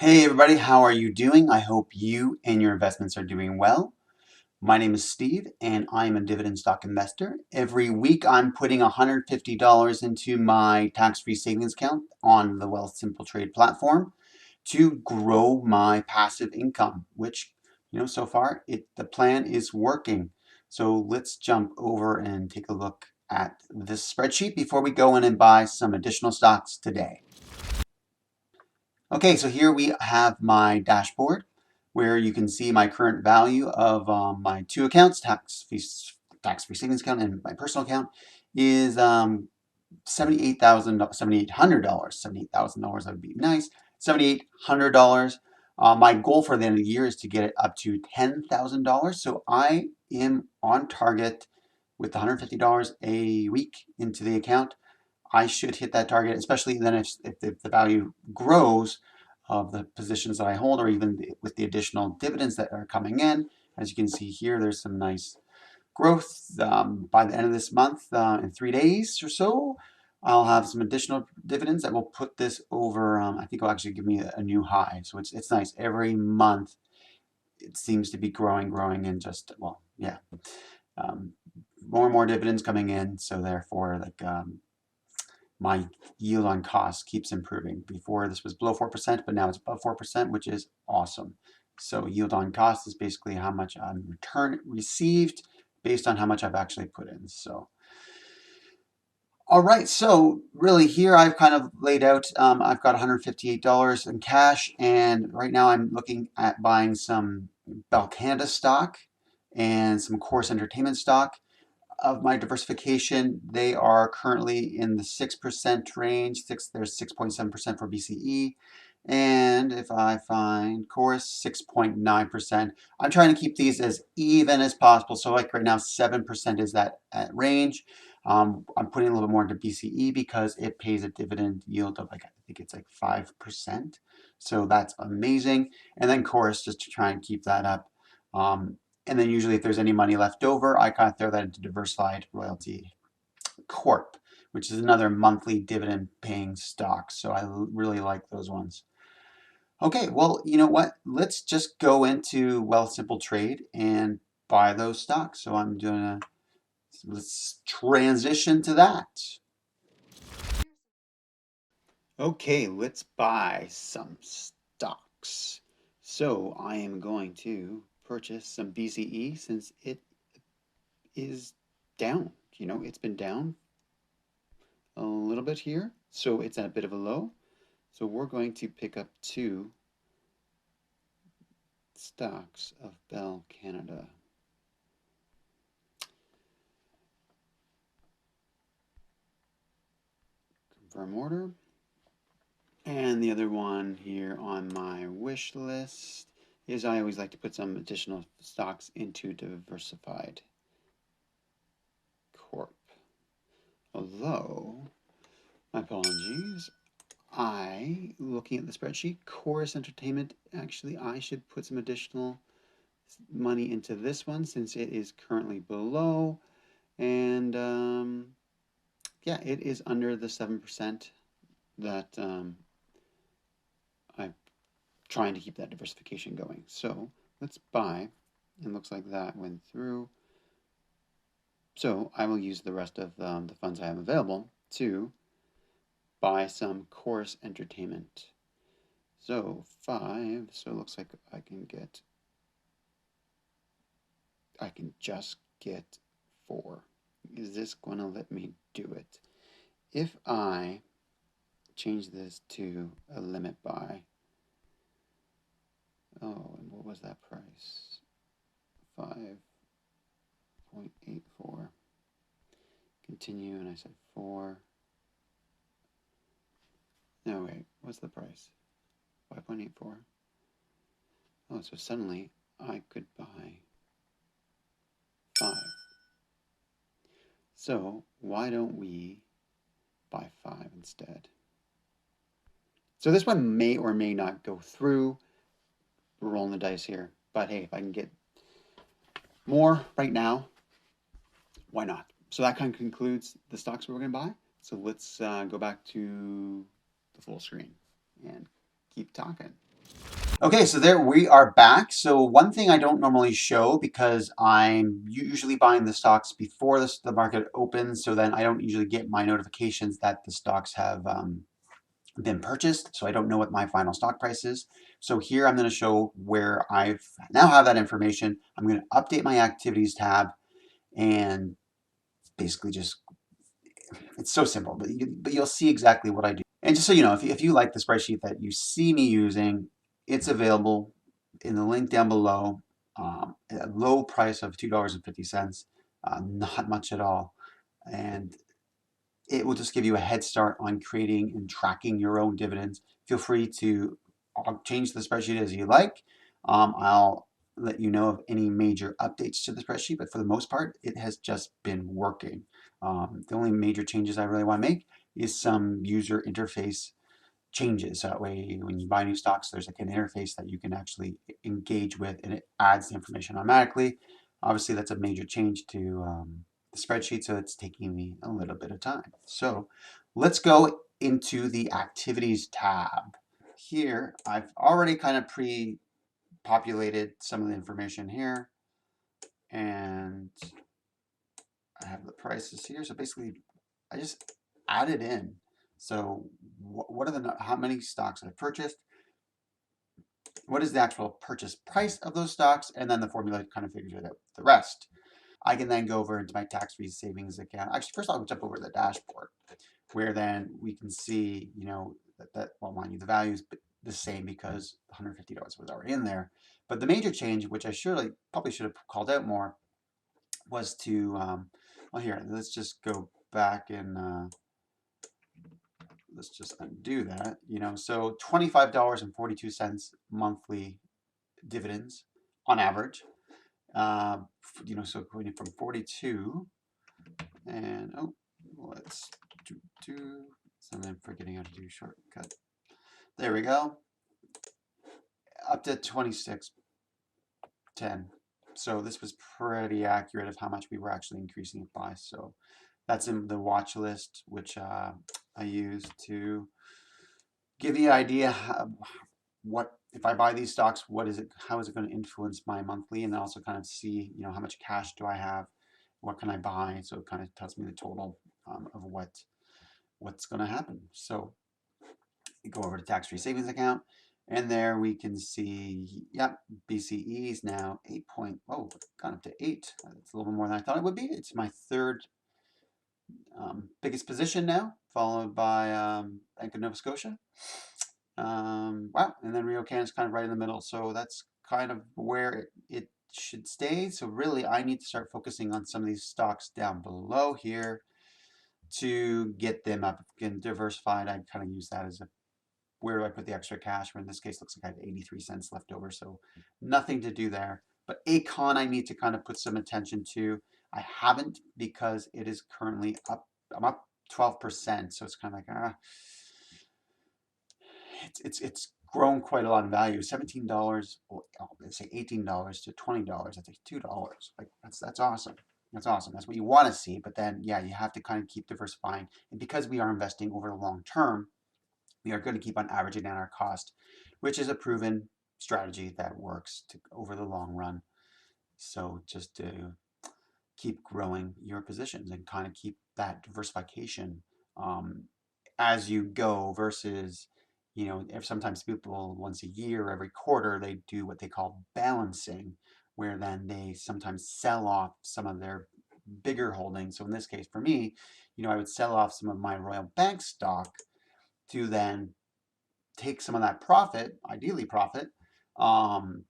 Hey everybody, how are you doing? I hope you and your investments are doing well. My name is Steve and I'm a dividend stock investor. Every week I'm putting $150 into my tax-free savings account on the Wealthsimple Trade platform to grow my passive income, which, so far the plan is working. So let's jump over and take a look at this spreadsheet before we go in and buy some additional stocks today. Okay, so here we have my dashboard where you can see my current value of my two accounts, tax-free savings account and my personal account is $7,800. $78,000 that would be nice. $7,800. My goal for the end of the year is to get it up to $10,000. So I am on target with $150 a week into the account. I should hit that target, especially then if the value grows of the positions that I hold, or even with the additional dividends that are coming in. As you can see here, there's some nice growth. By the end of this month, in 3 days or so, I'll have some additional dividends that will put this over. I think it'll actually give me a new high. So it's nice. Every month, it seems to be growing, and just, well, yeah, more and more dividends coming in. So therefore, my yield on cost keeps improving. Before this was below 4%, but now it's above 4%, which is awesome. So yield on cost is basically how much I'm received based on how much I've actually put in. So, all right. So really here I've kind of laid out, I've got $158 in cash, and right now I'm looking at buying some Bell Canada stock and some Course Entertainment stock. Of my diversification, they are currently in the 6% range. There's 6.7% for BCE. And if I find Chorus, 6.9%. I'm trying to keep these as even as possible. So like right now, 7% is that range. I'm putting a little bit more into BCE because it pays a dividend yield of I think it's like 5%. So that's amazing. And then Chorus, just to try and keep that up. And then usually if there's any money left over, I kind of throw that into Diversified Royalty Corp, which is another monthly dividend paying stock. So I really like those ones. Okay, well, you know what? Let's just go into Wealthsimple Trade and buy those stocks. So let's transition to that. Okay, let's buy some stocks. So I am going to purchase some BCE since it is down. It's been down a little bit here, so it's at a bit of a low. So we're going to pick up two stocks of Bell Canada. Confirm order. And the other one here on my wish list is I always like to put some additional stocks into Diversified Corp. Although, my apologies, looking at the spreadsheet, Chorus Entertainment, actually I should put some additional money into this one since it is currently below. And yeah, it is under the 7% that I'm trying to keep that diversification going. So let's buy. It looks like that went through. So I will use the rest of the funds I have available to buy some Chorus Entertainment. So 5. So it looks like I can just get 4. Is this going to let me do it? If I change this to a limit buy, oh, and what was that price? 5.84. Continue, and I said 4. No, wait, what's the price? 5.84. Oh, so suddenly I could buy 5. So why don't we buy 5 instead? So this one may or may not go through. We're rolling the dice here. But hey, if I can get more right now, why not? So that kind of concludes the stocks we're going to buy. So let's go back to the full screen and keep talking. Okay, so there we are back. So one thing I don't normally show because I'm usually buying the stocks before the market opens, so then I don't usually get my notifications that the stocks have been purchased, so I don't know what my final stock price is. So here I'm going to show where I've now have that information. I'm going to update my activities tab and basically just, it's so simple, but you'll see exactly what I do. And just so you know, if you like the spreadsheet that you see me using, it's available in the link down below at a low price of $2.50, not much at all. And it will just give you a head start on creating and tracking your own dividends. Feel free to change the spreadsheet as you like. I'll let you know of any major updates to the spreadsheet, but for the most part, it has just been working. The only major changes I really want to make is some user interface changes. So that way, when you buy new stocks, there's like an interface that you can actually engage with and it adds the information automatically. Obviously, that's a major change to the spreadsheet, so it's taking me a little bit of time. So let's go into the activities tab. Here, I've already kind of pre-populated some of the information here, and I have the prices here. So basically, I just add it in. So what are how many stocks I purchased? What is the actual purchase price of those stocks? And then the formula kind of figures it out the rest. I can then go over into my tax-free savings account. Actually, first I'll jump over to the dashboard where then we can see, well, mind you, the value is the same because $150 was already in there. But the major change, which I probably should have called out more, was to, well, here, let's just go back and let's just undo that. So $25.42 monthly dividends on average. So going from 42 and let's do. So I'm forgetting how to do shortcut. There we go. Up to 26.10. So this was pretty accurate of how much we were actually increasing it by. So that's in the watch list, which I use to give you an idea what if I buy these stocks, what is it? How is it going to influence my monthly? And also kind of see, how much cash do I have? What can I buy? So it kind of tells me the total of what's going to happen. So you go over to tax-free savings account, and there we can see, yep, BCE is now 8 point. Oh, gone up to 8. It's a little bit more than I thought it would be. It's my third biggest position now, followed by Bank of Nova Scotia. Wow, and then Rio Can is kind of right in the middle, so that's kind of where it should stay. So really, I need to start focusing on some of these stocks down below here to get them up. Again, diversified, I kind of use that as a where do I put the extra cash? Where in this case, looks like I have 83 cents left over, so nothing to do there. But Acon, I need to kind of put some attention to. I haven't because it is currently up. I'm up 12%, so it's kind of like it's grown quite a lot in value. $17, well, let's say $18 to $20. That's like $2. Like that's awesome. That's awesome. That's what you want to see. But then, yeah, you have to kind of keep diversifying. And because we are investing over the long term, we are going to keep on averaging down our cost, which is a proven strategy that works over the long run. So just to keep growing your positions and kind of keep that diversification um, as you go versus, if sometimes people once a year, every quarter, they do what they call balancing, where then they sometimes sell off some of their bigger holdings. So in this case, for me, I would sell off some of my Royal Bank stock to then take some of that profit, ideally profit, um,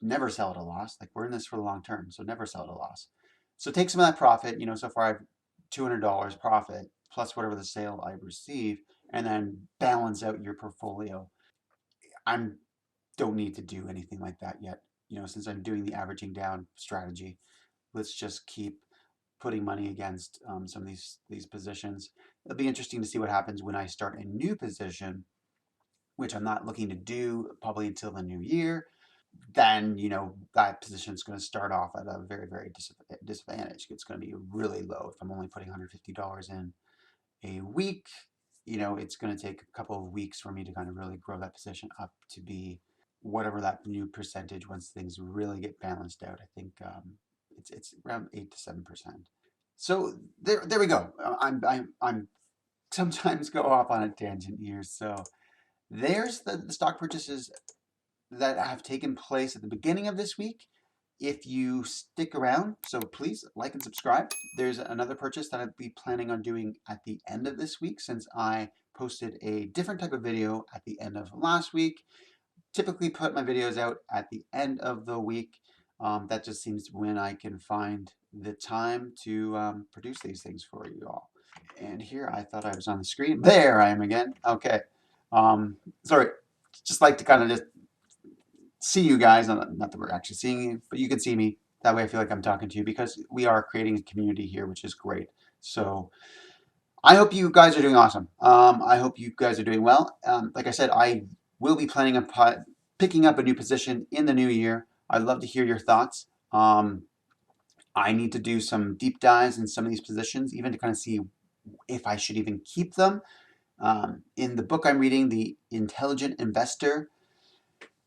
never sell at a loss. Like we're in this for the long term, so never sell at a loss. So take some of that profit. So far I've $200 profit plus whatever the sale I receive, and then balance out your portfolio. I don't need to do anything like that yet. Since I'm doing the averaging down strategy, let's just keep putting money against some of these positions. It'll be interesting to see what happens when I start a new position, which I'm not looking to do probably until the new year. Then that position is going to start off at a very, very disadvantage. It's going to be really low if I'm only putting $150 in a week. It's going to take a couple of weeks for me to kind of really grow that position up to be whatever that new percentage once things really get balanced out. I think it's around 8 to 7%. So there we go. I'm sometimes go off on a tangent here. So there's the stock purchases that have taken place at the beginning of this week. If you stick around, so please like and subscribe. There's another purchase that I'll be planning on doing at the end of this week, since I posted a different type of video at the end of last week. Typically put my videos out at the end of the week. That just seems when I can find the time to produce these things for you all. And here, I thought I was on the screen. There I am again. Okay. Sorry, just like to kind of just see you guys. Not that we're actually seeing you, but you can see me. That way I feel like I'm talking to you, because we are creating a community here, which is great. So I hope you guys are doing awesome. I hope you guys are doing well. Like I said, I will be planning on picking up a new position in the new year. I'd love to hear your thoughts. I need to do some deep dives in some of these positions, even to kind of see if I should even keep them. In the book I'm reading, The Intelligent Investor,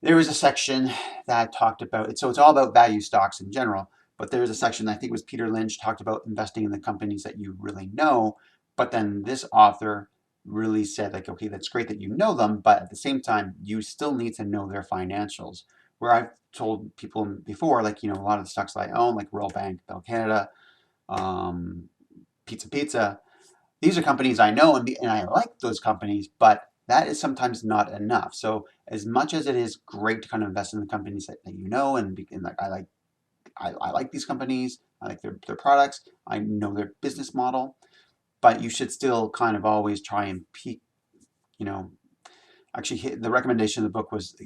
there was a section that talked about it. So it's all about value stocks in general, but there was a section, I think it was Peter Lynch, talked about investing in the companies that you really know. But then this author really said, like, okay, that's great that you know them, but at the same time, you still need to know their financials. Where I've told people before, like, a lot of the stocks that I own, like Royal Bank, Bell Canada, Pizza, these are companies I know, and I like those companies, but that is sometimes not enough. So as much as it is great to kind of invest in the companies that you know, and like I like these companies, I like their products, I know their business model, but you should still kind of always try and peek, you know, actually the recommendation of the book was,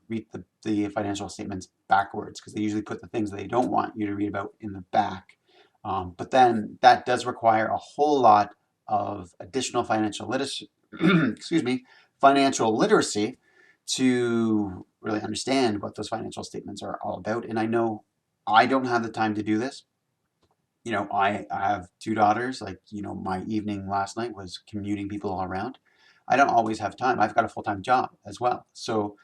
read the financial statements backwards, because they usually put the things that they don't want you to read about in the back. But then that does require a whole lot of additional financial literacy, excuse me, financial literacy, to really understand what those financial statements are all about. And I know I don't have the time to do this. I have two daughters. Like, my evening last night was commuting people all around. I don't always have time. I've got a full-time job as well. So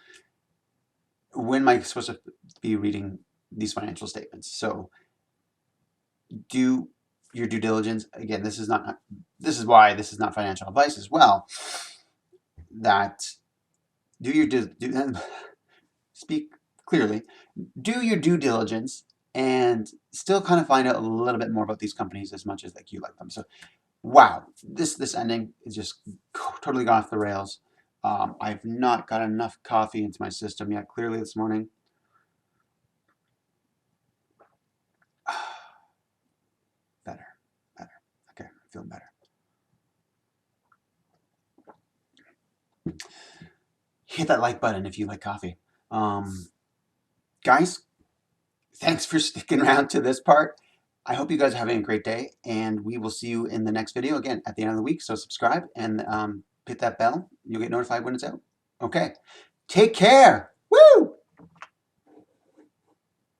when am I supposed to be reading these financial statements? So do your due diligence. Again, this is why this is not financial advice as well. That do your speak clearly. Do your due diligence and still kind of find out a little bit more about these companies as much as like you like them. So wow, this ending is just totally gone off the rails. I've not got enough coffee into my system yet, clearly, this morning. Better. Okay, I feel better. Hit that like button if you like coffee. Guys, thanks for sticking around to this part. I hope you guys are having a great day, and we will see you in the next video again at the end of the week. So subscribe and hit that bell. You'll get notified when it's out. Okay, take care.